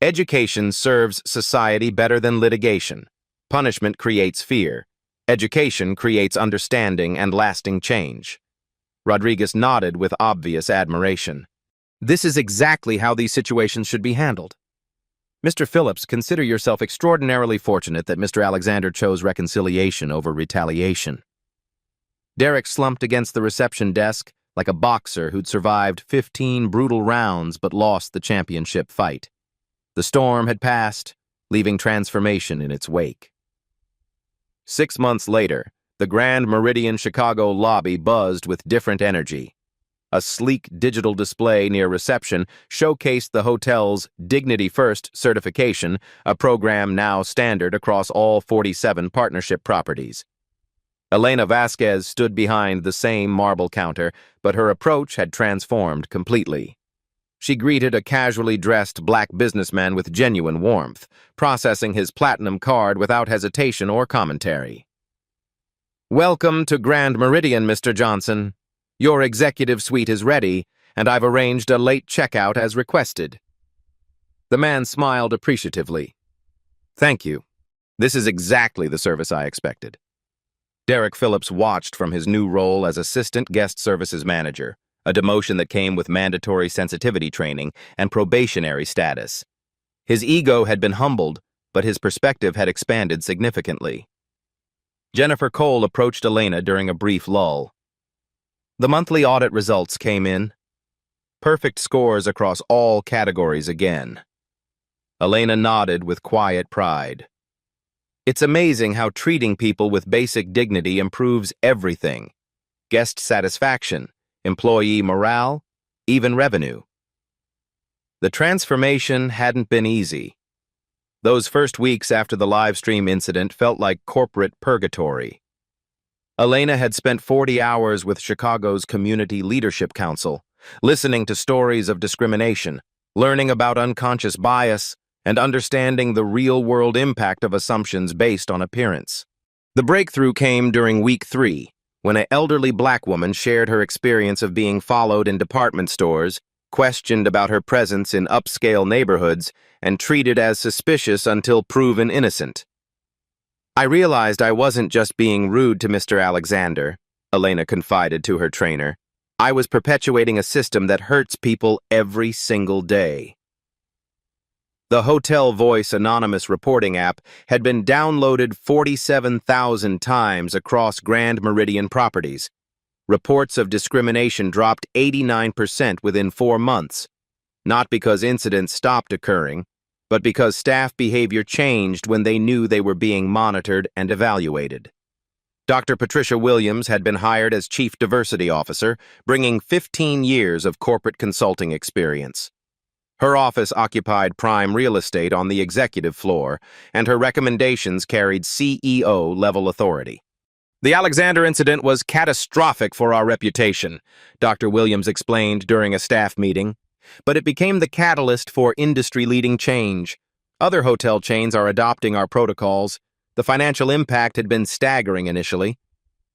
Education serves society better than litigation. Punishment creates fear. Education creates understanding and lasting change. Rodriguez nodded with obvious admiration. This is exactly how these situations should be handled. Mr. Phillips, consider yourself extraordinarily fortunate that Mr. Alexander chose reconciliation over retaliation. Derek slumped against the reception desk like a boxer who'd survived 15 brutal rounds but lost the championship fight. The storm had passed, leaving transformation in its wake. 6 months later, the Grand Meridian Chicago lobby buzzed with different energy. A sleek digital display near reception showcased the hotel's Dignity First certification, a program now standard across all 47 partnership properties. Elena Vasquez stood behind the same marble counter, but her approach had transformed completely. She greeted a casually dressed black businessman with genuine warmth, processing his platinum card without hesitation or commentary. "Welcome to Grand Meridian, Mr. Johnson. Your executive suite is ready, and I've arranged a late checkout as requested." The man smiled appreciatively. "Thank you. This is exactly the service I expected." Derek Phillips watched from his new role as Assistant Guest Services Manager, a demotion that came with mandatory sensitivity training and probationary status. His ego had been humbled, but his perspective had expanded significantly. Jennifer Cole approached Elena during a brief lull. The monthly audit results came in. Perfect scores across all categories again. Elena nodded with quiet pride. It's amazing how treating people with basic dignity improves everything. Guest satisfaction, employee morale, even revenue. The transformation hadn't been easy. Those first weeks after the live stream incident felt like corporate purgatory. Elena had spent 40 hours with Chicago's Community Leadership Council, listening to stories of discrimination, learning about unconscious bias, and understanding the real-world impact of assumptions based on appearance. The breakthrough came during week 3, when an elderly black woman shared her experience of being followed in department stores, questioned about her presence in upscale neighborhoods, and treated as suspicious until proven innocent. "I realized I wasn't just being rude to Mr. Alexander," Elena confided to her trainer. "I was perpetuating a system that hurts people every single day." The Hotel Voice anonymous reporting app had been downloaded 47,000 times across Grand Meridian properties. Reports of discrimination dropped 89% within 4 months, not because incidents stopped occurring, but because staff behavior changed when they knew they were being monitored and evaluated. Dr. Patricia Williams had been hired as Chief Diversity Officer, bringing 15 years of corporate consulting experience. Her office occupied prime real estate on the executive floor, and her recommendations carried CEO-level authority. "The Alexander incident was catastrophic for our reputation," Dr. Williams explained during a staff meeting, "but it became the catalyst for industry-leading change. Other hotel chains are adopting our protocols. The financial impact had been staggering initially.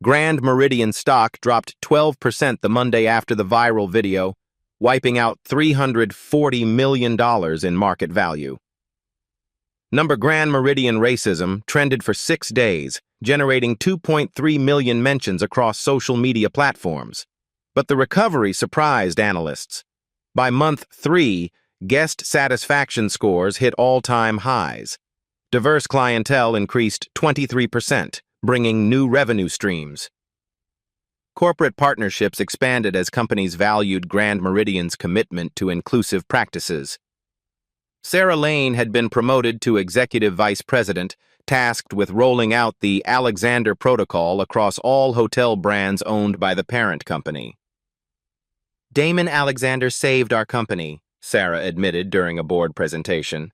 Grand Meridian stock dropped 12% the Monday after the viral video, wiping out $340 million in market value. Number Grand Meridian racism trended for 6 days, generating 2.3 million mentions across social media platforms. But the recovery surprised analysts. By month 3, guest satisfaction scores hit all-time highs. Diverse clientele increased 23%, bringing new revenue streams. Corporate partnerships expanded as companies valued Grand Meridian's commitment to inclusive practices. Sarah Lane had been promoted to Executive Vice President, tasked with rolling out the Alexander Protocol across all hotel brands owned by the parent company. "Damon Alexander saved our company," Sarah admitted during a board presentation.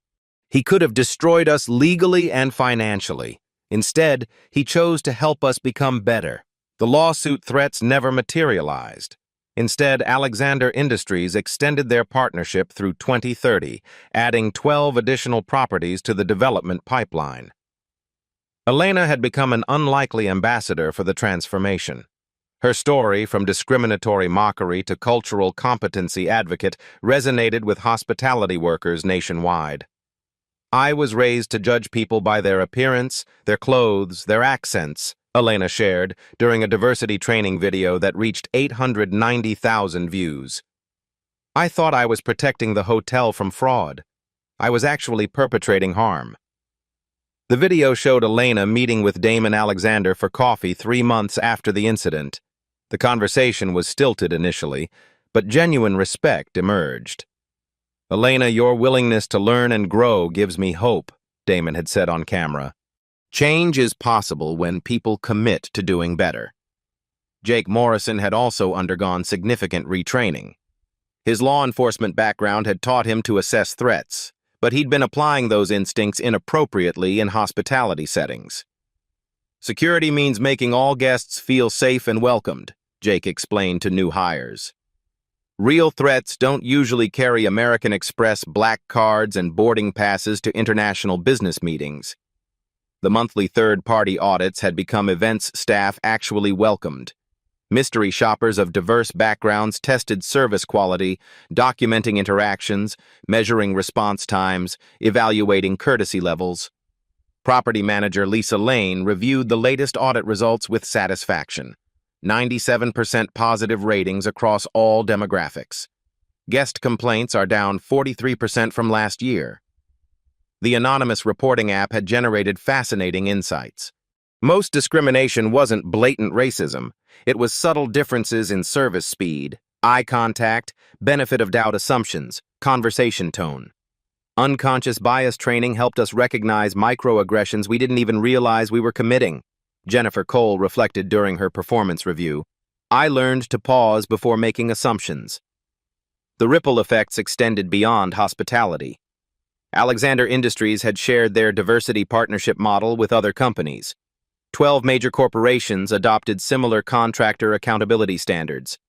"He could have destroyed us legally and financially. Instead, he chose to help us become better." The lawsuit threats never materialized. Instead, Alexander Industries extended their partnership through 2030, adding 12 additional properties to the development pipeline. Elena had become an unlikely ambassador for the transformation. Her story, from discriminatory mockery to cultural competency advocate, resonated with hospitality workers nationwide. I was raised to judge people by their appearance, their clothes, their accents, Elena shared during a diversity training video that reached 890,000 views. I thought I was protecting the hotel from fraud. I was actually perpetrating harm. The video showed Elena meeting with Damon Alexander for coffee 3 months after the incident. The conversation was stilted initially, but genuine respect emerged. "Elena, your willingness to learn and grow gives me hope," Damon had said on camera. "Change is possible when people commit to doing better." Jake Morrison had also undergone significant retraining. His law enforcement background had taught him to assess threats, but he'd been applying those instincts inappropriately in hospitality settings. "Security means making all guests feel safe and welcomed," Jake explained to new hires. "Real threats don't usually carry American Express black cards and boarding passes to international business meetings." The monthly third-party audits had become events staff actually welcomed. Mystery shoppers of diverse backgrounds tested service quality, documenting interactions, measuring response times, evaluating courtesy levels. Property manager Lisa Lane reviewed the latest audit results with satisfaction. 97% positive ratings across all demographics. Guest complaints are down 43% from last year. The anonymous reporting app had generated fascinating insights. Most discrimination wasn't blatant racism. It was subtle differences in service speed, eye contact, benefit of doubt assumptions, conversation tone. Unconscious bias training helped us recognize microaggressions we didn't even realize we were committing, Jennifer Cole reflected during her performance review. "I learned to pause before making assumptions." The ripple effects extended beyond hospitality. Alexander Industries had shared their diversity partnership model with other companies. 12 major corporations adopted similar contractor accountability standards.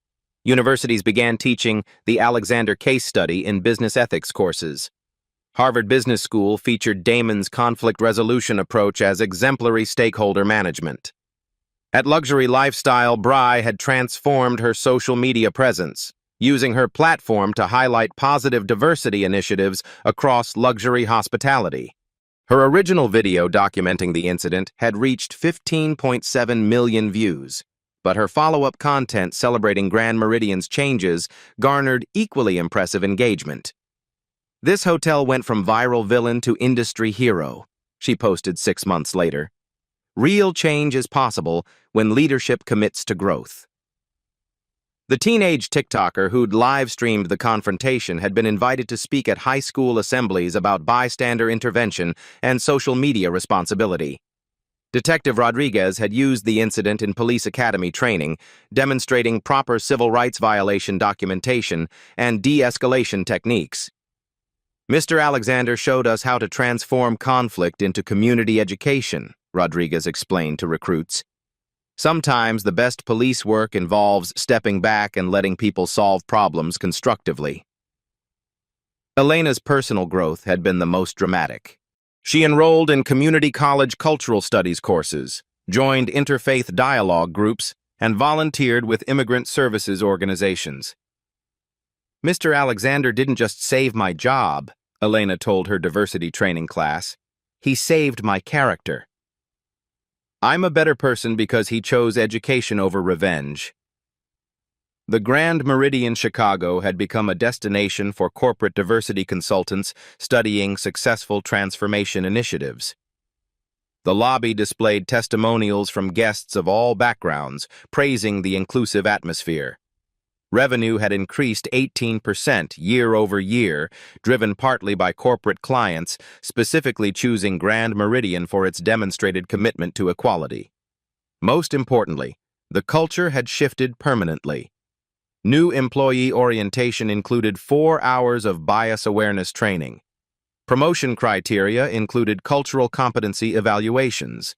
Universities began teaching the Alexander case study in business ethics courses. Harvard Business School featured Damon's conflict resolution approach as exemplary stakeholder management. At Luxury Lifestyle, Bry had transformed her social media presence, using her platform to highlight positive diversity initiatives across luxury hospitality. Her original video documenting the incident had reached 15.7 million views, but her follow-up content celebrating Grand Meridian's changes garnered equally impressive engagement. "This hotel went from viral villain to industry hero," she posted 6 months later. "Real change is possible when leadership commits to growth." The teenage TikToker who'd live-streamed the confrontation had been invited to speak at high school assemblies about bystander intervention and social media responsibility. Detective Rodriguez had used the incident in police academy training, demonstrating proper civil rights violation documentation and de-escalation techniques. "Mr. Alexander showed us how to transform conflict into community education," Rodriguez explained to recruits. "Sometimes the best police work involves stepping back and letting people solve problems constructively." Elena's personal growth had been the most dramatic. She enrolled in community college cultural studies courses, joined interfaith dialogue groups, and volunteered with immigrant services organizations. "Mr. Alexander didn't just save my job," Elena told her diversity training class. "He saved my character. I'm a better person because he chose education over revenge." The Grand Meridian Chicago had become a destination for corporate diversity consultants studying successful transformation initiatives. The lobby displayed testimonials from guests of all backgrounds, praising the inclusive atmosphere. Revenue had increased 18% year over year, driven partly by corporate clients, specifically choosing Grand Meridian for its demonstrated commitment to equality. Most importantly, the culture had shifted permanently. New employee orientation included 4 hours of bias awareness training. Promotion criteria included cultural competency evaluations.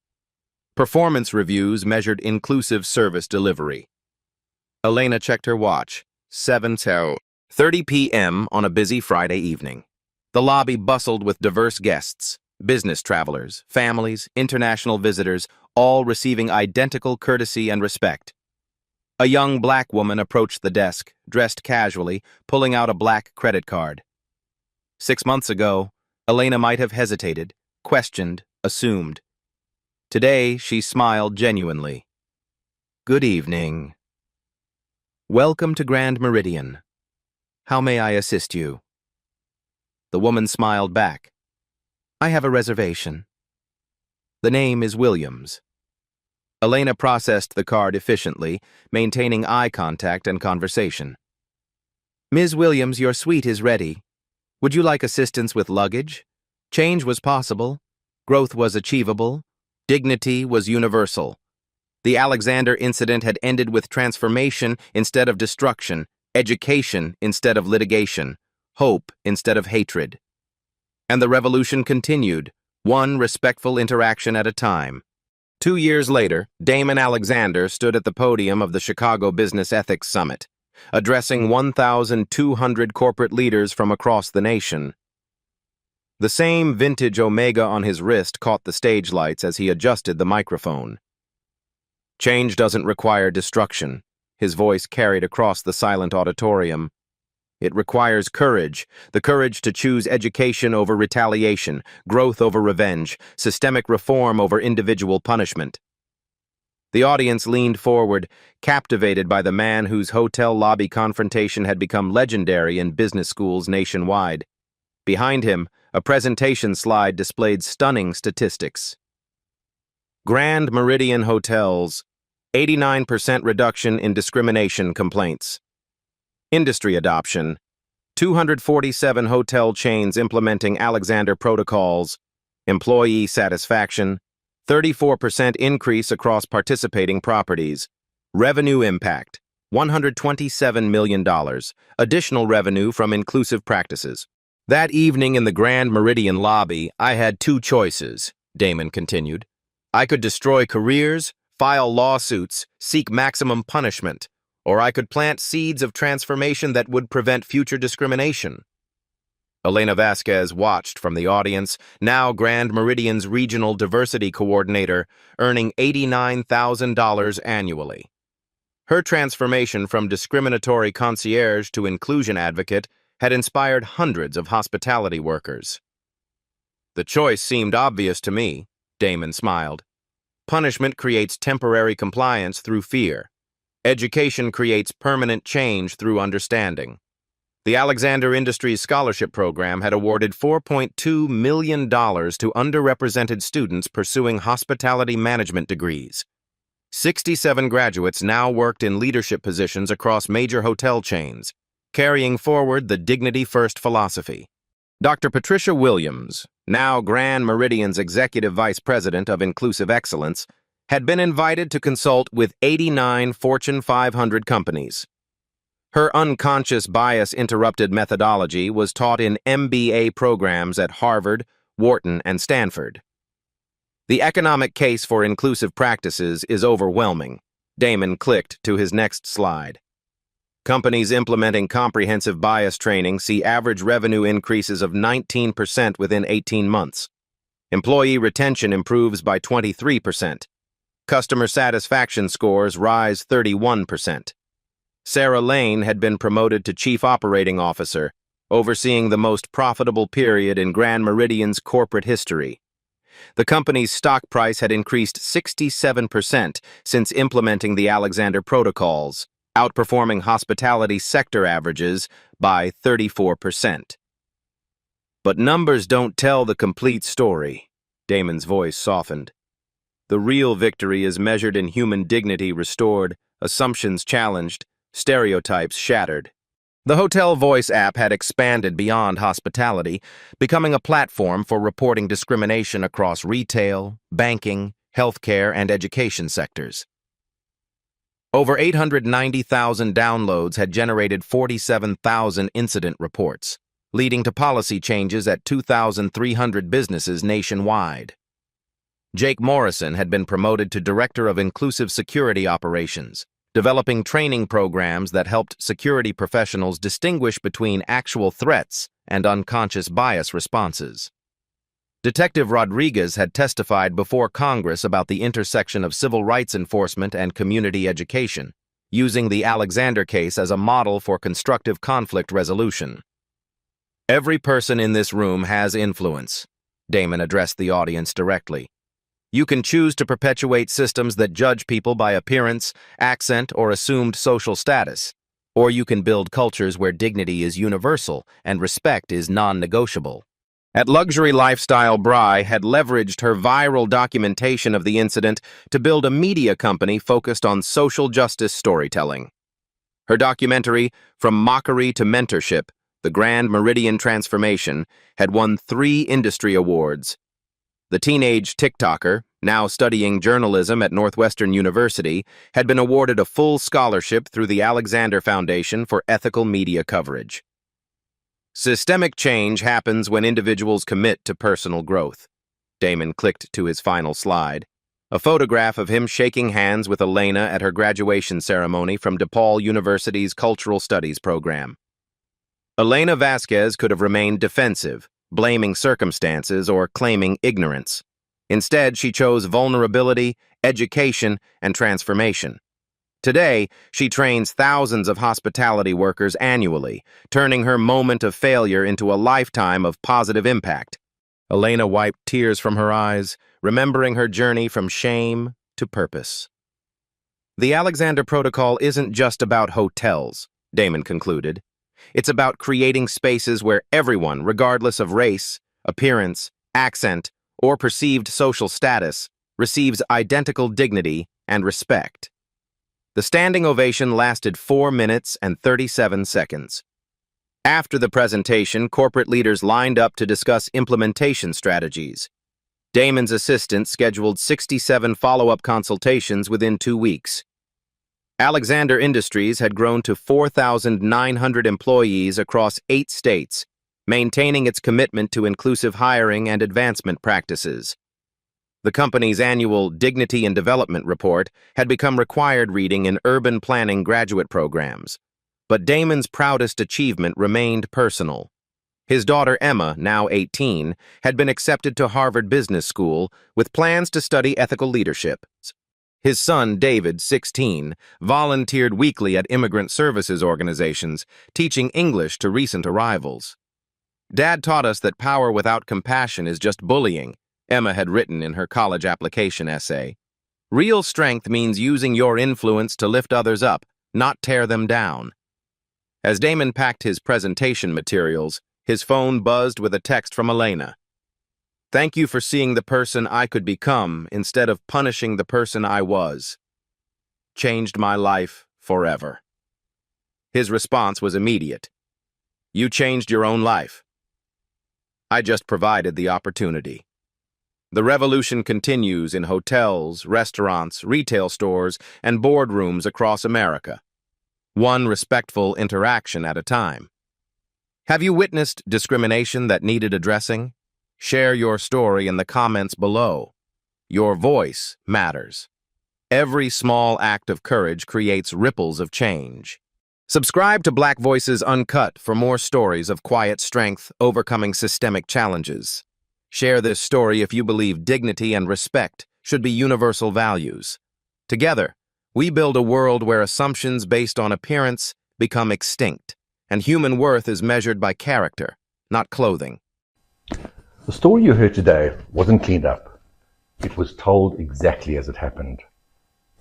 Performance reviews measured inclusive service delivery. Elena checked her watch. 7:30 p.m. on a busy Friday evening. The lobby bustled with diverse guests, business travelers, families, international visitors, all receiving identical courtesy and respect. A young black woman approached the desk, dressed casually, pulling out a black credit card. 6 months ago, Elena might have hesitated, questioned, assumed. Today, she smiled genuinely. Good evening. Welcome to Grand Meridian. How may I assist you? The woman smiled back. I have a reservation. The name is Williams. Elena processed the card efficiently, maintaining eye contact and conversation. Ms. Williams, your suite is ready. Would you like assistance with luggage? Change was possible. Growth was achievable. Dignity was universal. The Alexander incident had ended with transformation instead of destruction, education instead of litigation, hope instead of hatred. And the revolution continued, one respectful interaction at a time. 2 years later, Damon Alexander stood at the podium of the Chicago Business Ethics Summit, addressing 1,200 corporate leaders from across the nation. The same vintage Omega on his wrist caught the stage lights as he adjusted the microphone. Change doesn't require destruction, his voice carried across the silent auditorium. It requires courage, the courage to choose education over retaliation, growth over revenge, systemic reform over individual punishment. The audience leaned forward, captivated by the man whose hotel lobby confrontation had become legendary in business schools nationwide. Behind him, a presentation slide displayed stunning statistics. Grand Meridian Hotels, 89% reduction in discrimination complaints. Industry adoption, 247 hotel chains implementing Alexander protocols. Employee satisfaction, 34% increase across participating properties. Revenue impact, $127 million, additional revenue from inclusive practices. That evening in the Grand Meridian lobby, I had 2 choices, Damon continued. I could destroy careers, file lawsuits, seek maximum punishment, or I could plant seeds of transformation that would prevent future discrimination. Elena Vasquez watched from the audience, now Grand Meridian's regional diversity coordinator, earning $89,000 annually. Her transformation from discriminatory concierge to inclusion advocate had inspired hundreds of hospitality workers. The choice seemed obvious to me, Damon smiled. Punishment creates temporary compliance through fear. Education creates permanent change through understanding. The Alexander Industries Scholarship Program had awarded $4.2 million to underrepresented students pursuing hospitality management degrees. 67 graduates now worked in leadership positions across major hotel chains, carrying forward the Dignity First philosophy. Dr. Patricia Williams, now Grand Meridian's Executive Vice President of Inclusive Excellence, had been invited to consult with 89 Fortune 500 companies. Her unconscious bias-interrupted methodology was taught in MBA programs at Harvard, Wharton, and Stanford. The economic case for inclusive practices is overwhelming. Damon clicked to his next slide. Companies implementing comprehensive bias training see average revenue increases of 19% within 18 months. Employee retention improves by 23%. Customer satisfaction scores rise 31%. Sarah Lane had been promoted to Chief Operating Officer, overseeing the most profitable period in Grand Meridian's corporate history. The company's stock price had increased 67% since implementing the Alexander protocols, outperforming hospitality sector averages by 34%. But numbers don't tell the complete story. Damon's voice softened. The real victory is measured in human dignity restored, assumptions challenged, stereotypes shattered. The Hotel Voice app had expanded beyond hospitality, becoming a platform for reporting discrimination across retail, banking, healthcare, and education sectors. Over 890,000 downloads had generated 47,000 incident reports, leading to policy changes at 2,300 businesses nationwide. Jake Morrison had been promoted to Director of Inclusive Security Operations, developing training programs that helped security professionals distinguish between actual threats and unconscious bias responses. Detective Rodriguez had testified before Congress about the intersection of civil rights enforcement and community education, using the Alexander case as a model for constructive conflict resolution. Every person in this room has influence. Damon addressed the audience directly. You can choose to perpetuate systems that judge people by appearance, accent, or assumed social status. Or you can build cultures where dignity is universal and respect is non-negotiable. At Luxury Lifestyle, Bry had leveraged her viral documentation of the incident to build a media company focused on social justice storytelling. Her documentary, From Mockery to Mentorship, The Grand Meridian Transformation, had won 3 industry awards. The teenage TikToker, now studying journalism at Northwestern University, had been awarded a full scholarship through the Alexander Foundation for ethical media coverage. Systemic change happens when individuals commit to personal growth. Damon clicked to his final slide, a photograph of him shaking hands with Elena at her graduation ceremony from DePaul University's Cultural Studies program. Elena Vasquez could have remained defensive, blaming circumstances or claiming ignorance. Instead, she chose vulnerability, education, and transformation. Today, she trains thousands of hospitality workers annually, turning her moment of failure into a lifetime of positive impact. Elena wiped tears from her eyes, remembering her journey from shame to purpose. The Alexander Protocol isn't just about hotels, Damon concluded. It's about creating spaces where everyone, regardless of race, appearance, accent, or perceived social status, receives identical dignity and respect. The standing ovation lasted 4 minutes and 37 seconds. After the presentation, corporate leaders lined up to discuss implementation strategies. Damon's assistant scheduled 67 follow-up consultations within 2 weeks. Alexander Industries had grown to 4,900 employees across 8 states, maintaining its commitment to inclusive hiring and advancement practices. The company's annual Dignity and Development Report had become required reading in urban planning graduate programs. But Damon's proudest achievement remained personal. His daughter Emma, now 18, had been accepted to Harvard Business School with plans to study ethical leadership. His son, David, 16, volunteered weekly at immigrant services organizations, teaching English to recent arrivals. "Dad taught us that power without compassion is just bullying," Emma had written in her college application essay. "Real strength means using your influence to lift others up, not tear them down." As Damon packed his presentation materials, his phone buzzed with a text from Elena. "Thank you for seeing the person I could become instead of punishing the person I was. Changed my life forever." His response was immediate. "You changed your own life. I just provided the opportunity." The revolution continues in hotels, restaurants, retail stores, and boardrooms across America, one respectful interaction at a time. Have you witnessed discrimination that needed addressing? Share your story in the comments below. Your voice matters. Every small act of courage creates ripples of change. Subscribe to Black Voices Uncut for more stories of quiet strength overcoming systemic challenges. Share this story if you believe dignity and respect should be universal values. Together, we build a world where assumptions based on appearance become extinct, and human worth is measured by character, not clothing. The story you heard today wasn't cleaned up. It was told exactly as it happened.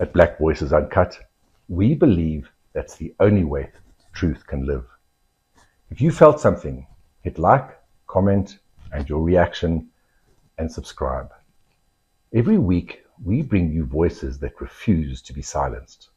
At Black Voices Uncut, we believe that's the only way truth can live. If you felt something, hit like, comment, and your reaction, and subscribe. Every week, we bring you voices that refuse to be silenced.